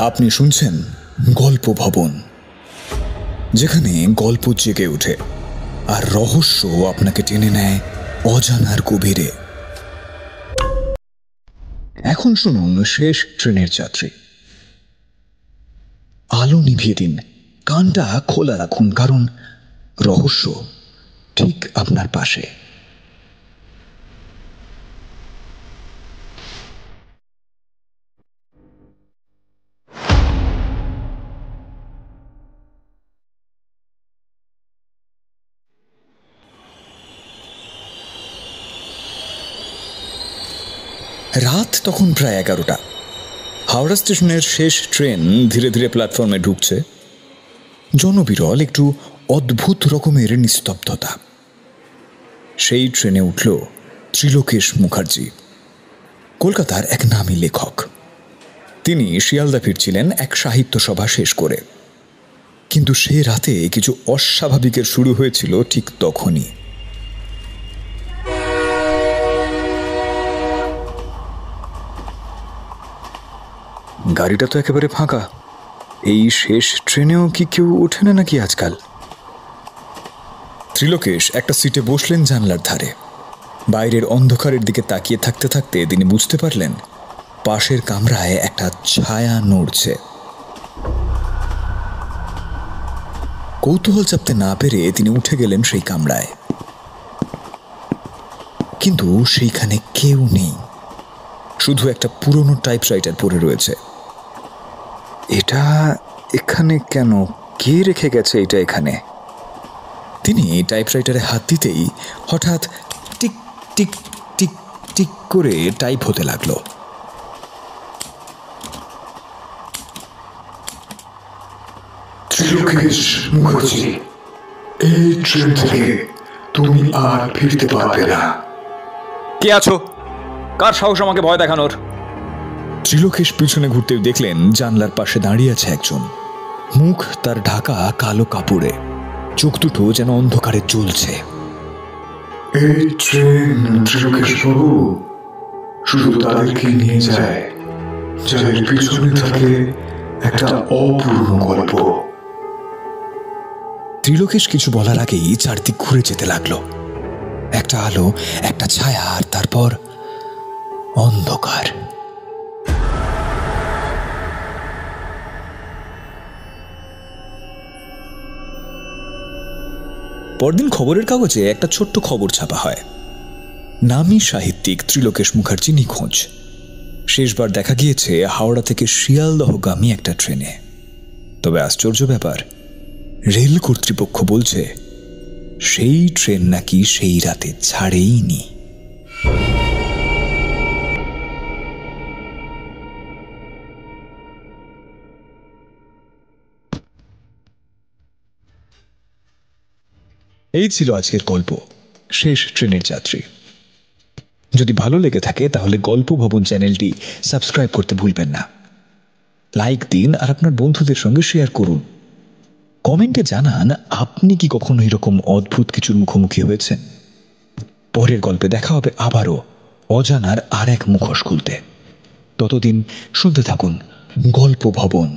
আপনি শুনছেন গল্প ভবন, যেখানে গল্প জেগে ওঠে আর রহস্য আপনাকে টেনে নেয় অজানার গভীরে। এখন শুনুন শেষ ট্রেনের যাত্রী। আলো নিভিয়ে দিন, কানটা খোলা রাখুন, কারণ রহস্য ঠিক আপনার পাশে। রাত তখন প্রায় 11টা। হাওড়া স্টেশনের শেষ ট্রেন ধীরে ধীরে প্ল্যাটফর্মে ঢুকছে। জনবিরল একটু অদ্ভুত রকমের নিস্তব্ধতা। সেই ট্রেনে উঠল ত্রিলোকেশ মুখার্জি, কলকাতার এক নামী লেখক। তিনি শিয়ালদা ফিরছিলেন এক সাহিত্য সভা শেষ করে। কিন্তু সে রাতে কিছু অস্বাভাবিকের শুরু হয়েছিল ঠিক তখনই। গাড়িটা তো একেবারে ফাঁকা। এই শেষ ট্রেনেও কি কেউ ওঠে না নাকি আজকাল? ত্রিলোকেশ একটা সিটে বসলেন জানলার ধারে। বাইরের অন্ধকারের দিকে তাকিয়ে থাকতে থাকতে তিনি বুঝতে পারলেন পাশের কামরায় একটা ছায়া নড়ছে। কৌতূহল চাপতে না পেরে তিনি উঠে গেলেন সেই কামরায়। কিন্তু সেইখানে কেউ নেই, শুধু একটা পুরনো টাইপরাইটার পড়ে রয়েছে। এটা এখানে কেন? কে রেখে গেছে এটা এখানে? তিনি টাইপরাইটারে হাত দিতেই হঠাৎ টিক টিক টিক টিক করে টাইপ হতে লাগলো। ত্রিলোকেশ মুখার্জি, এই ট্রেন থেকে তুমি আর ফিরতে পারবে না। কে আছো? কার সাহস আমাকে ভয় দেখানোর? ত্রিলোকেশ পিছনে ঘুরতে দেখলেন জানলার পাশে দাঁড়িয়ে আছে একজন। মুখ তার ঢাকা কালো কাপড়ে, চোখ দুটো যেন অন্ধকারে জ্বলছে। এই ট্রেন, ত্রিলোকেশ বাবু, শুধু তাদেরকে নিয়ে যায় যাদের পিছনে থাকে একটা অপূর্ণ গল্প। ত্রিলোকেশ কিছু বলার আগেই চারদিক ঘুরে যেতে লাগলো। একটা আলো, একটা ছায়া, আর তারপর অন্ধকার। পরদিন খবরের কাগজে একটা ছোট্ট খবর ছাপা হয়, নামী সাহিত্যিক ত্রিলোকেশ মুখার্জি নিখোঁজ। শেষবার দেখা গিয়েছে হাওড়া থেকে শিয়ালদহগামী একটা ট্রেনে। তবে আশ্চর্য ব্যাপার, রেল কর্তৃপক্ষ বলছে সেই ট্রেন নাকি সেই রাতে ছাড়েইনি। এই ছিল আজকের গল্প, শেষ ট্রেনের যাত্রী। যদি ভালো লেগে থাকে তাহলে গল্প ভবন চ্যানেলটি সাবস্ক্রাইব করতে ভুলবেন না। লাইক দিন আর আপনার বন্ধুদের সঙ্গে শেয়ার করুন। কমেন্টে জানান আপনি কি কখনো এরকম অদ্ভুত কিছুর মুখোমুখি হয়েছেন। পরের গল্পে দেখা হবে আবারও অজানার আর এক মুখোশ খুলতে। ততদিন শুনতে থাকুন গল্প ভবন।